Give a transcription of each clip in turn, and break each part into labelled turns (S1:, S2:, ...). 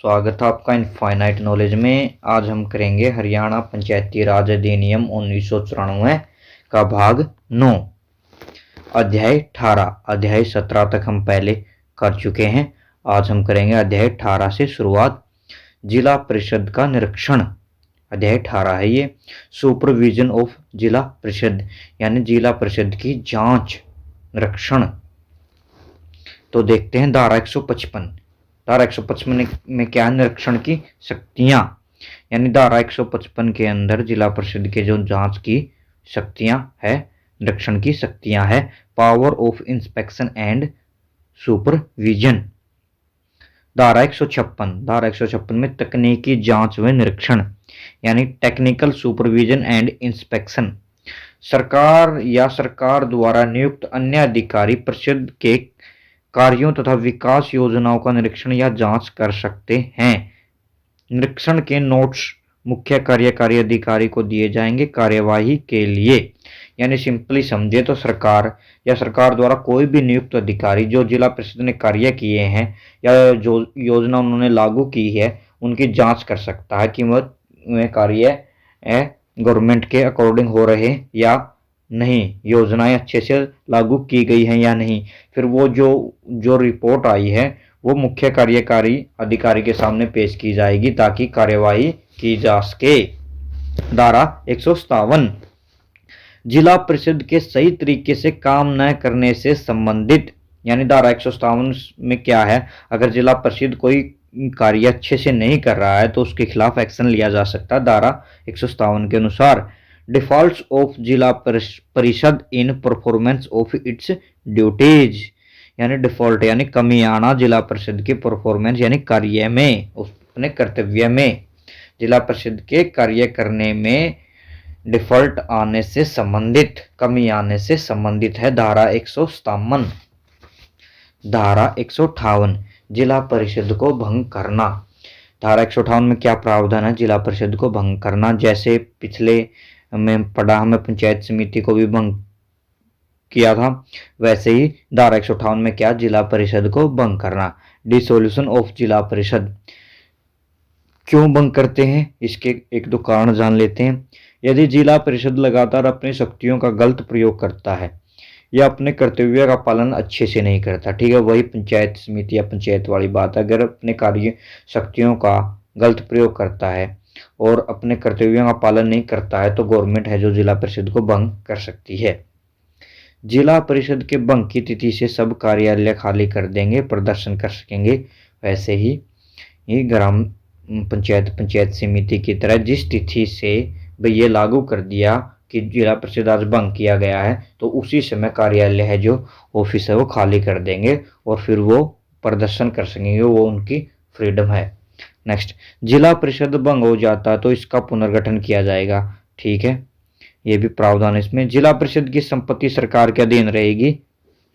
S1: स्वागत है आपका इनफाइनाइट नॉलेज में। आज हम करेंगे हरियाणा पंचायती राज अधिनियम 1994 का भाग 9, अध्याय 18। अध्याय 17 तक हम पहले कर चुके हैं। आज हम करेंगे अध्याय 18 से शुरुआत। जिला परिषद का निरीक्षण, अध्याय 18 है ये। सुपरविजन ऑफ जिला परिषद, यानी जिला परिषद की जांच, निरीक्षण। तो देखते हैं धारा 155। धारा 155 में क्या, निरीक्षण की शक्तियां, यानी धारा 155 के अंदर जिला परिषद के जो जांच की शक्तियां है, निरीक्षण की शक्तियां है। Power of inspection and supervision. धारा 156 में तकनीकी जांच व निरीक्षण, यानी टेक्निकल सुपरविजन एंड इंस्पेक्शन। सरकार या सरकार द्वारा नियुक्त अन्य अधिकारी परिषद के कार्यों तथा विकास योजनाओं का निरीक्षण या जांच कर सकते हैं। निरीक्षण के नोट्स मुख्य कार्यकारी अधिकारी को दिए जाएंगे कार्यवाही के लिए। यानी सिंपली समझे तो सरकार या सरकार द्वारा कोई भी नियुक्त अधिकारी जो जिला परिषद ने कार्य किए हैं या जो योजना उन्होंने लागू की है, उनकी जांच कर सकता है कि वह कार्य गवर्नमेंट के अकॉर्डिंग हो रहे या नहीं, योजनाएं अच्छे से लागू की गई हैं या नहीं। फिर वो जो रिपोर्ट आई है वो मुख्य कार्यकारी अधिकारी के सामने पेश की जाएगी ताकि कार्यवाही की जा सके। धारा 157, जिला परिषद के सही तरीके से काम न करने से संबंधित, यानी धारा 157 में क्या है, अगर जिला परिषद कोई कार्य अच्छे से नहीं कर रहा है तो उसके खिलाफ एक्शन लिया जा सकता है। धारा 157 के अनुसार डिफॉल्ट्स ऑफ जिला परिषद इन परफॉर्मेंस ऑफ इट्स ड्यूटीज, यानी डिफॉल्ट यानी कमी आना जिला परिषद के परफॉर्मेंस यानी कार्य में, अपने कर्तव्य में, जिला परिषद के कार्य करने में डिफॉल्ट आने से संबंधित, कमी आने से संबंधित है। धारा 157। धारा 158, जिला परिषद को भंग करना। धारा 158 में क्या प्रावधान है, जिला परिषद को भंग करना। जैसे पिछले में पढ़ा, हमें पंचायत समिति को भी भंग किया था, वैसे ही धारा 158 में क्या, जिला परिषद को भंग करना। डिसोल्यूशन ऑफ जिला परिषद, क्यों भंग करते हैं इसके एक दो कारण जान लेते हैं। यदि जिला परिषद लगातार अपनी शक्तियों का गलत प्रयोग करता है या अपने कर्तव्य का पालन अच्छे से नहीं करता, ठीक है, वही पंचायत समिति या पंचायत वाली बात है। अगर अपने कार्य शक्तियों का गलत प्रयोग करता है और अपने कर्तव्यों का पालन नहीं करता है तो गवर्नमेंट है जो जिला परिषद को भंग कर सकती है। जिला परिषद के भंग की तिथि से सब कार्यालय खाली कर देंगे, प्रदर्शन कर सकेंगे। वैसे ही ग्राम पंचायत समिति की तरह जिस तिथि से भाई ये लागू कर दिया कि जिला परिषद आज भंग किया गया है तो उसी समय कार्यालय है जो ऑफिस है वो खाली कर देंगे और फिर वो प्रदर्शन कर सकेंगे, वो उनकी फ्रीडम है। नेक्स्ट, जिला परिषद भंग हो जाता है तो इसका पुनर्गठन किया जाएगा, ठीक है, ये भी प्रावधान है इसमें। जिला परिषद की संपत्ति सरकार के अधीन रहेगी।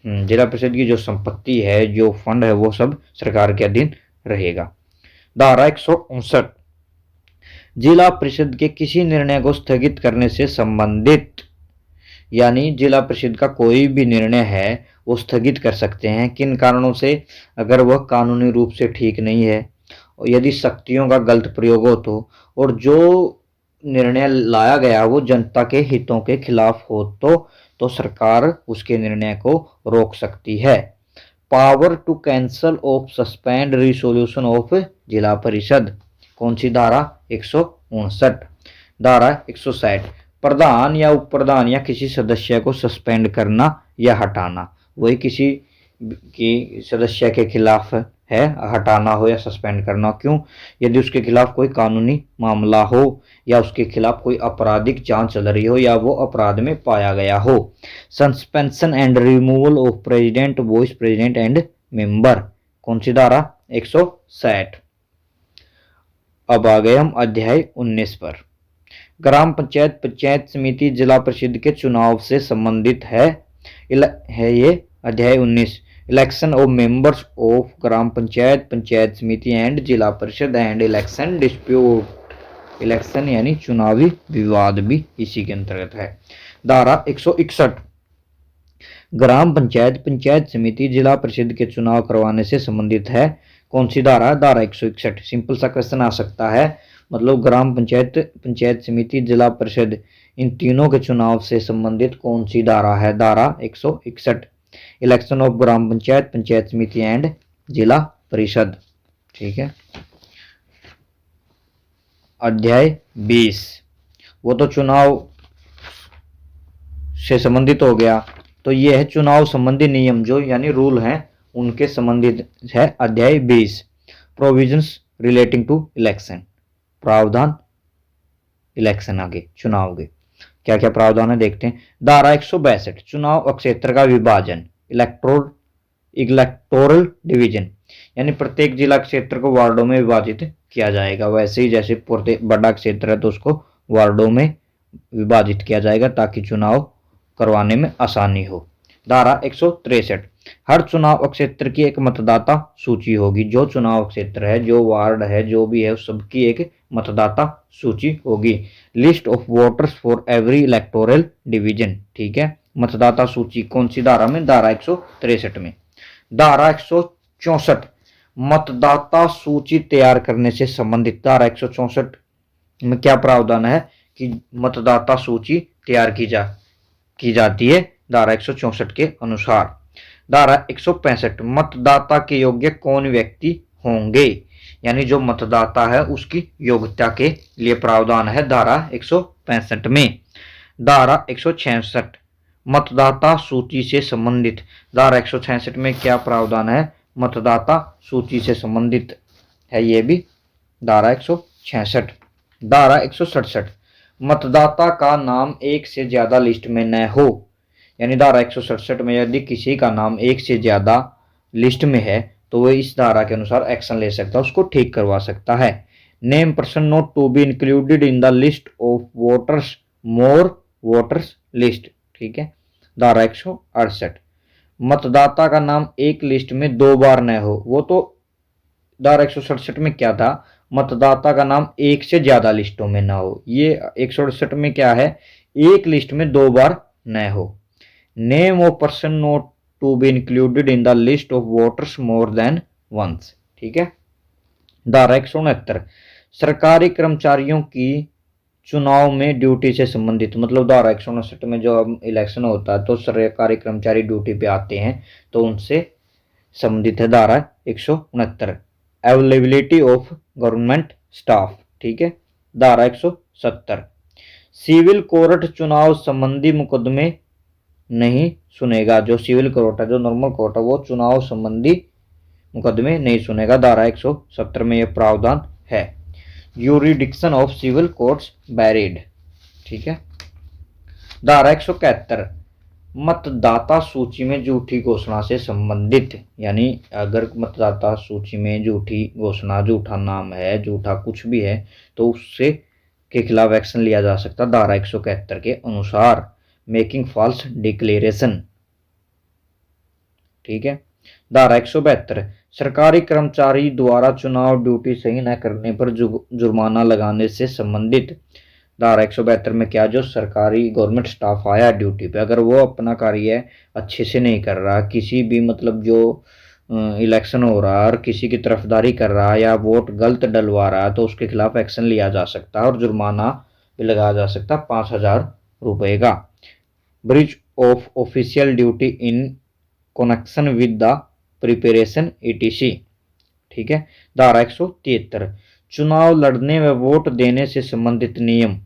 S1: जिला परिषद की जो संपत्ति है, जो फंड है, वो सब सरकार के अधीन रहेगा। धारा 159, जिला परिषद के किसी निर्णय को स्थगित करने से संबंधित, यानी जिला परिषद का कोई भी निर्णय है वो स्थगित कर सकते हैं। किन कारणों से, अगर वह कानूनी रूप से ठीक नहीं है, यदि शक्तियों का गलत प्रयोग हो और जो निर्णय लाया गया वो जनता के हितों के खिलाफ हो तो सरकार उसके निर्णय को रोक सकती है। Power to cancel of suspend resolution of Zila Parishad, कौन सी धारा, 159। धारा 160, प्रधान या उप प्रधान या किसी सदस्य को सस्पेंड करना या हटाना, वही किसी की सदस्य के खिलाफ है, हटाना हो या सस्पेंड करना। क्यों, यदि उसके खिलाफ कोई कानूनी मामला हो या उसके खिलाफ कोई आपराधिक जांच चल रही हो या वो अपराध में पाया गया हो। Suspension and removal of president, vice president and member, कौन सी धारा, 160। अब आ गए हम अध्याय 19 पर। ग्राम पंचायत पंचायत समिति जिला परिषद के चुनाव से संबंधित है ये अध्याय 19। Election of members of gram panchayat panchayat समिति एंड जिला परिषद एंड इलेक्शन डिस्प्यूट, इलेक्शन यानी चुनावी विवाद भी इसी के अंतर्गत है। धारा 161, ग्राम पंचायत पंचायत समिति जिला परिषद के चुनाव करवाने से संबंधित है। कौन सी धारा है? धारा 161। सिंपल सा क्वेश्चन आ सकता है, मतलब ग्राम पंचायत, पंचायत समिति, जिला परिषद, इन तीनों के चुनाव से संबंधित कौन सी धारा है? धारा 161। Election of gram panchayat, panchayat समिति एंड जिला परिषद। ठीक है। अध्याय 20, वो तो चुनाव से संबंधित हो गया, तो ये है चुनाव संबंधी नियम जो यानी रूल हैं उनके संबंधित है अध्याय 20। प्रोविजंस रिलेटिंग टू इलेक्शन, प्रावधान इलेक्शन आगे चुनाव के क्या क्या प्रावधान है देखते हैं। धारा 162 चुनाव क्षेत्र का विभाजन, इलेक्टोरल डिवीजन, यानी प्रत्येक जिला क्षेत्र को वार्डों में विभाजित किया जाएगा। वैसे ही जैसे बड़ा क्षेत्र है तो उसको वार्डों में विभाजित किया जाएगा ताकि चुनाव करवाने में आसानी हो। धारा 163 हर चुनाव क्षेत्र की एक मतदाता सूची होगी। जो चुनाव क्षेत्र है, जो वार्ड है, जो भी है, उस सबकी एक मतदाता सूची होगी। List of voters for every electoral division. ठीक है। मतदाता सूची कौन सी धारा में? धारा 163 में। धारा 164 मतदाता सूची तैयार करने से संबंधित। धारा 164 में क्या प्रावधान है कि मतदाता सूची तैयार की जाती है धारा 164 के अनुसार। धारा 165 मतदाता के योग्य कौन व्यक्ति होंगे, यानी जो मतदाता है उसकी योग्यता के लिए प्रावधान है धारा 165 में। धारा 166 मतदाता सूची से संबंधित। धारा 166 में क्या प्रावधान है? मतदाता सूची से संबंधित है ये भी धारा 166। धारा 167 मतदाता का नाम एक से ज्यादा लिस्ट में न हो, यानी धारा 167 में यदि किसी का नाम एक से ज्यादा लिस्ट में है तो वह इस धारा के अनुसार एक्शन ले सकता है, उसको ठीक करवा सकता है। Name person not to be included in the list of voters more voters list. ठीक है। धारा 168 मतदाता का नाम एक लिस्ट में 2 बार न हो। वो तो धारा 167 में क्या था? मतदाता का नाम एक से ज्यादा लिस्टों में न हो। ये 168 में क्या है? एक लिस्ट में 2 बार न हो। Name of person not to be included in the list of voters more than once. ठीक है। धारा 169 सरकारी कर्मचारियों की चुनाव में ड्यूटी से संबंधित। मतलब धारा 169 में जो इलेक्शन होता है तो सरकारी कर्मचारी ड्यूटी पे आते हैं तो उनसे संबंधित है धारा 169। Availability of government staff. ठीक है। धारा 170 सिविल कोर्ट चुनाव संबंधी मुकदमे नहीं सुनेगा। जो सिविल कोर्ट है, जो नॉर्मल कोर्ट है, वो चुनाव संबंधी मुकदमे नहीं सुनेगा। धारा 170 में यह प्रावधान है। यूरिडिक्शन ऑफ सिविल कोर्ट्स बैरिड। ठीक है। धारा 171 मतदाता सूची में झूठी घोषणा से संबंधित, यानी अगर मतदाता सूची में झूठी घोषणा, झूठा नाम है, झूठा कुछ भी है तो उससे के खिलाफ एक्शन लिया जा सकता धारा 171 के अनुसार। Making false declaration. ठीक है। धारा 172 सरकारी कर्मचारी द्वारा चुनाव ड्यूटी सही न करने पर जुर्माना लगाने से संबंधित। धारा 172 में क्या? जो सरकारी गवर्नमेंट स्टाफ आया ड्यूटी पे, अगर वो अपना कार्य अच्छे से नहीं कर रहा, किसी भी मतलब जो इलेक्शन हो रहा है और किसी की तरफदारी कर रहा है या वोट गलत डलवा रहा है तो उसके खिलाफ एक्शन लिया जा सकता है और जुर्माना भी लगाया जा सकता है 5000 रुपये का। Breach of official duty in connection with the preparation ETC। ठीक है। धारा 173 चुनाव लड़ने व वोट देने से संबंधित नियम।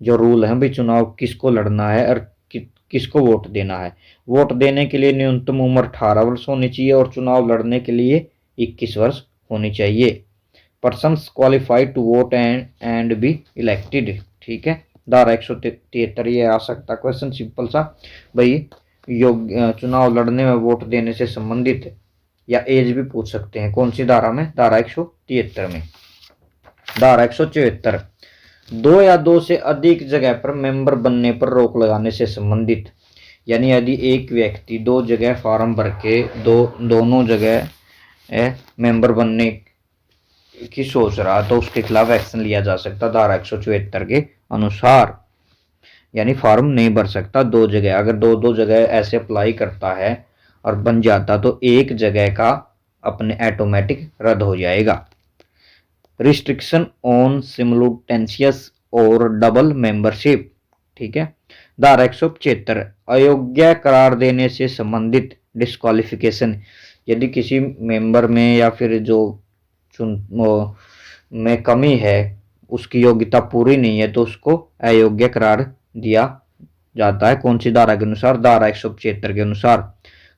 S1: जो रूल है भाई, चुनाव किसको लड़ना है और किसको वोट देना है। वोट देने के लिए न्यूनतम उम्र 18 वर्ष होनी चाहिए और चुनाव लड़ने के लिए 21 वर्ष होनी चाहिए। Persons qualified to vote and be elected. ठीक है। धारा 173 ये आ सकता क्वेश्चन सिंपल सा भाई, योग्य चुनाव लड़ने में वोट देने से संबंधित, या एज भी पूछ सकते हैं। कौन सी धारा में? धारा 173 में। धारा 174 2 या 2 से अधिक जगह पर मेंबर बनने पर रोक लगाने से संबंधित, यानी यदि एक व्यक्ति 2 जगह फॉर्म भर के दोनों जगह मेंबर बनने की सोच रहा तो उसके खिलाफ एक्शन लिया जा सकता धारा 174 के अनुसार। यानी फॉर्म नहीं भर सकता 2 जगह। अगर 2 जगह ऐसे अप्लाई करता है और बन जाता तो एक जगह का अपने ऑटोमेटिक रद्द हो जाएगा। रिस्ट्रिक्शन ऑन सिमुलटेनियस और डबल मेंबरशिप, ठीक है। धारा 175 अयोग्य करार देने से संबंधित डिस्क्वालिफिकेशन, यदि किसी मेंबर में या फिर जो में कमी है, उसकी योग्यता पूरी नहीं है, तो उसको अयोग्य करार दिया जाता है। कौन सी धारा के अनुसार? धारा 175 के अनुसार।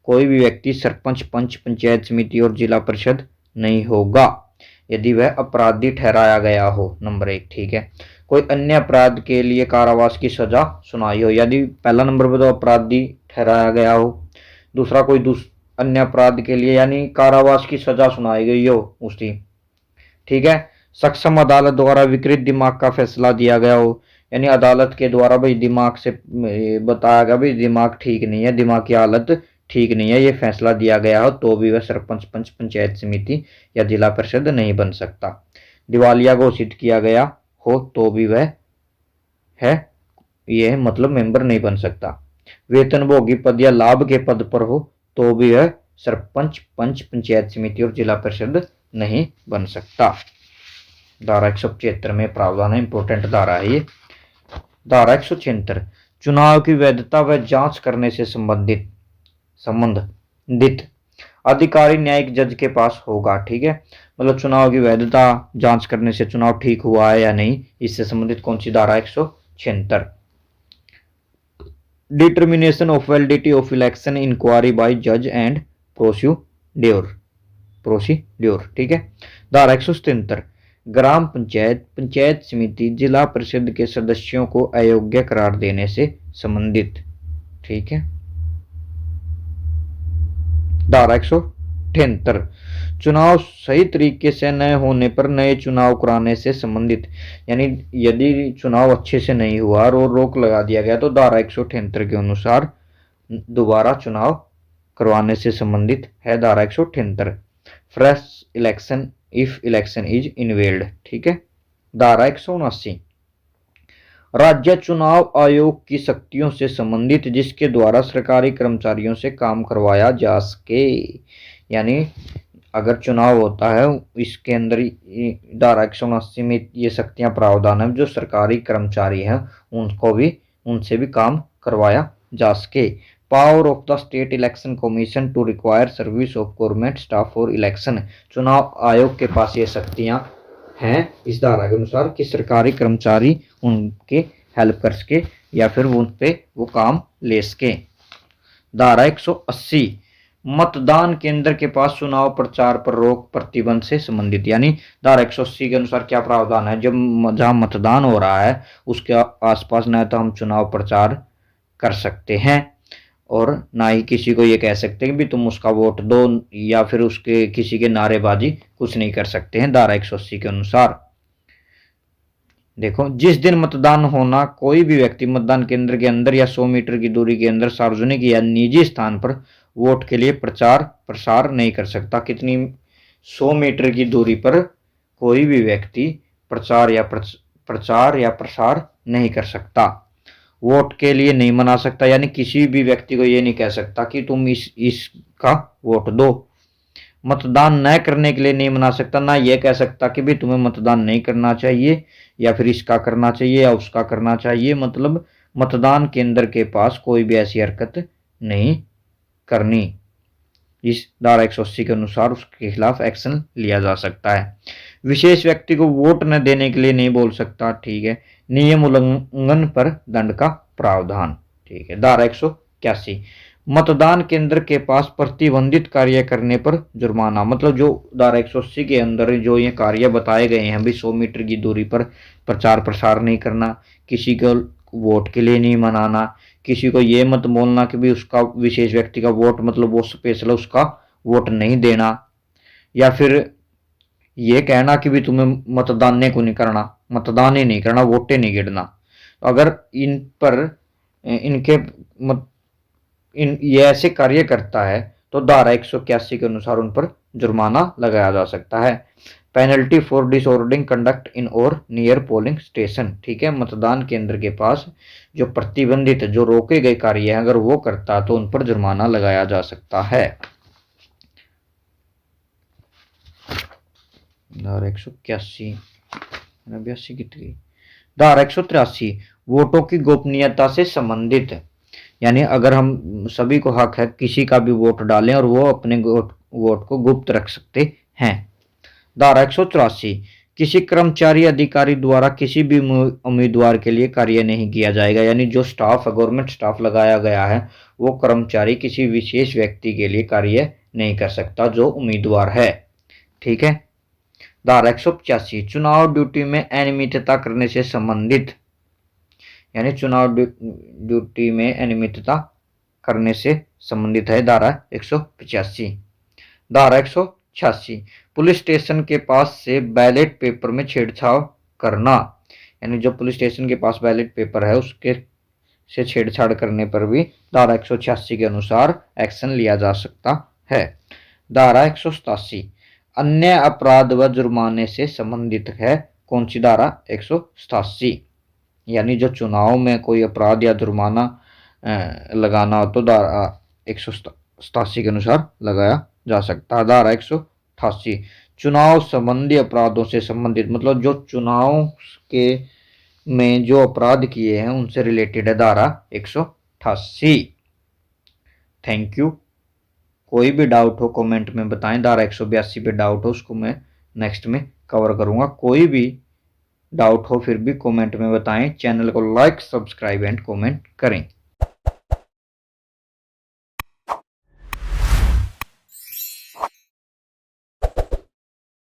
S1: कोई भी व्यक्ति सरपंच, पंच, पंचायत समिति और जिला परिषद नहीं होगा यदि वह अपराधी ठहराया गया हो, नंबर 1, ठीक है। कोई अन्य अपराध के लिए कारावास की सजा सुनाई हो, यदि पहला नंबर पर तो अपराधी ठहराया गया हो, दूसरा कोई अन्य अपराध के लिए यानी कारावास की सजा सुनाई गई हो उसकी, ठीक है। सक्षम अदालत द्वारा विकृत दिमाग का फैसला दिया गया हो, यानी अदालत के द्वारा भाई दिमाग से बताया गया भाई दिमाग ठीक नहीं है, दिमाग की हालत ठीक नहीं है, ये फैसला दिया गया हो, तो भी वह सरपंच, पंच, पंचायत समिति या जिला परिषद नहीं बन सकता। दिवालिया घोषित किया गया हो तो भी वह है यह मतलब मेंबर नहीं बन सकता। वेतनभोगी पद या लाभ के पद पर हो तो भी वह सरपंच, पंच, पंचायत समिति और जिला परिषद नहीं बन सकता। धारा 175 में प्रावधान है, इंपोर्टेंट धारा है ये। धारा 176 चुनाव की वैधता व जांच करने से संबंधित अधिकारी न्यायिक जज के पास होगा, ठीक है। मतलब चुनाव की वैधता जांच करने से चुनाव ठीक हुआ है या नहीं, इससे संबंधित कौन सी धारा? 176। Determination of validity of election inquiry by जज एंड प्रोसीड्योर, ठीक है। धारा 177 ग्राम पंचायत, पंचायत समिति, जिला परिषद के सदस्यों को अयोग्य करार देने से संबंधित, ठीक है। धारा 178 चुनाव सही तरीके से न होने पर नए चुनाव कराने से संबंधित, यानी यदि चुनाव अच्छे से नहीं हुआ और रोक लगा दिया गया तो धारा 178 के अनुसार दोबारा चुनाव करवाने से संबंधित है धारा 178। Fresh election if election is invalid, ठीक है। धारा 179 राज्य चुनाव आयोग की शक्तियों से संबंधित जिसके द्वारा सरकारी कर्मचारियों से काम करवाया जा सके, यानी अगर चुनाव होता है इसके अंदर धारा 179 में ये शक्तियां प्रावधान है जो सरकारी कर्मचारी हैं उनसे भी काम करवाया जा सके। Power of the state election commission to require service of government staff for election, चुनाव आयोग के पास ये शक्तियां हैं इस धारा के अनुसार कि सरकारी कर्मचारी उनके हेल्प कर सके या फिर उन पे वो काम ले सके। धारा 180 मतदान केंद्र के पास चुनाव प्रचार पर रोक प्रतिबंध से संबंधित, यानी धारा 180 के अनुसार क्या प्रावधान है, जब जहां मतदान हो रहा है उसके आसपास न तो हम चुनाव प्रचार कर सकते हैं और ना ही किसी को ये कह सकते हैं कि भी तुम उसका वोट दो या फिर उसके किसी के नारेबाजी कुछ नहीं कर सकते हैं धारा 180 के अनुसार। देखो, जिस दिन मतदान होना कोई भी व्यक्ति मतदान केंद्र के अंदर या 100 मीटर की दूरी के अंदर सार्वजनिक या निजी स्थान पर वोट के लिए प्रचार प्रसार नहीं कर सकता। कितनी? 100 मीटर की दूरी पर कोई भी व्यक्ति प्रचार या प्रसार नहीं कर सकता। वोट के लिए नहीं मना सकता, यानी किसी भी व्यक्ति को ये नहीं कह सकता कि तुम इसका वोट दो। मतदान न करने के लिए नहीं मना सकता, ना ये कह सकता कि भी तुम्हें मतदान नहीं करना चाहिए या फिर इसका करना चाहिए या उसका करना चाहिए। मतलब मतदान केंद्र के पास कोई भी ऐसी हरकत नहीं करनी। इस धारा 180 के अनुसार उसके खिलाफ एक्शन लिया जा सकता है। विशेष व्यक्ति को वोट न देने के लिए नहीं बोल सकता, ठीक है। नियम उल्लंघन पर दंड का प्रावधान, ठीक है। धारा 181 मतदान केंद्र के पास प्रतिबंधित कार्य करने पर जुर्माना, मतलब जो धारा 180 के अंदर जो ये कार्य बताए गए हैं भी 100 मीटर की दूरी पर प्रचार प्रसार नहीं करना, किसी को वोट के लिए नहीं मनाना, किसी को ये मत बोलना कि भी उसका विशेष व्यक्ति का वोट मतलब वो स्पेशल उसका वोट नहीं देना, या फिर ये कहना कि भी तुम्हें मतदान को नहीं करना, मतदान ही नहीं करना, वोटें नहीं गिरना। अगर इन पर ये ऐसे कार्य करता है तो धारा 181 के अनुसार उन पर जुर्माना लगाया जा सकता है। पेनल्टी फॉर डिसऑर्डरिंग कंडक्ट इन और नियर पोलिंग स्टेशन, ठीक है। मतदान केंद्र के पास जो प्रतिबंधित जो रोके गए कार्य हैं अगर वो करता तो उन पर जुर्माना लगाया जा सकता है। धारा 181 82 कितनी, धारा 183 वोटों की गोपनीयता से संबंधित, यानी अगर हम सभी को हक है किसी का भी वोट डालें और वो अपने वोट को गुप्त रख सकते हैं। धारा 184 किसी कर्मचारी अधिकारी द्वारा किसी भी उम्मीदवार के लिए कार्य नहीं किया जाएगा, यानी जो स्टाफ है, गवर्नमेंट स्टाफ लगाया गया है, वो कर्मचारी किसी विशेष व्यक्ति के लिए कार्य नहीं कर सकता जो उम्मीदवार है। ठीक है। धारा 185 चुनाव ड्यूटी में अनियमितता करने से संबंधित, यानी चुनाव ड्यूटी में अनियमितता करने से संबंधित है धारा 185। धारा 186 पुलिस स्टेशन के पास से बैलेट पेपर में छेड़छाड़ करना, यानी जो पुलिस स्टेशन के पास बैलेट पेपर है उसके से छेड़छाड़ करने पर भी धारा 186 के अनुसार एक्शन लिया जा सकता है। धारा 187 अन्य अपराध व जुर्माने से संबंधित है। कौन सी धारा? 187, यानी जो चुनाव में कोई अपराध या जुर्माना लगाना हो तो धारा 187 के अनुसार लगाया जा सकता है। धारा 188 चुनाव संबंधी अपराधों से संबंधित, मतलब जो चुनाव के में जो अपराध किए हैं उनसे रिलेटेड है धारा 188। Thank you. कोई भी डाउट हो कमेंट में बताएं। धारा 182 पे डाउट हो उसको मैं नेक्स्ट में कवर करूंगा। कोई भी डाउट हो फिर भी कमेंट में बताएं। चैनल को लाइक, सब्सक्राइब एंड कमेंट करें।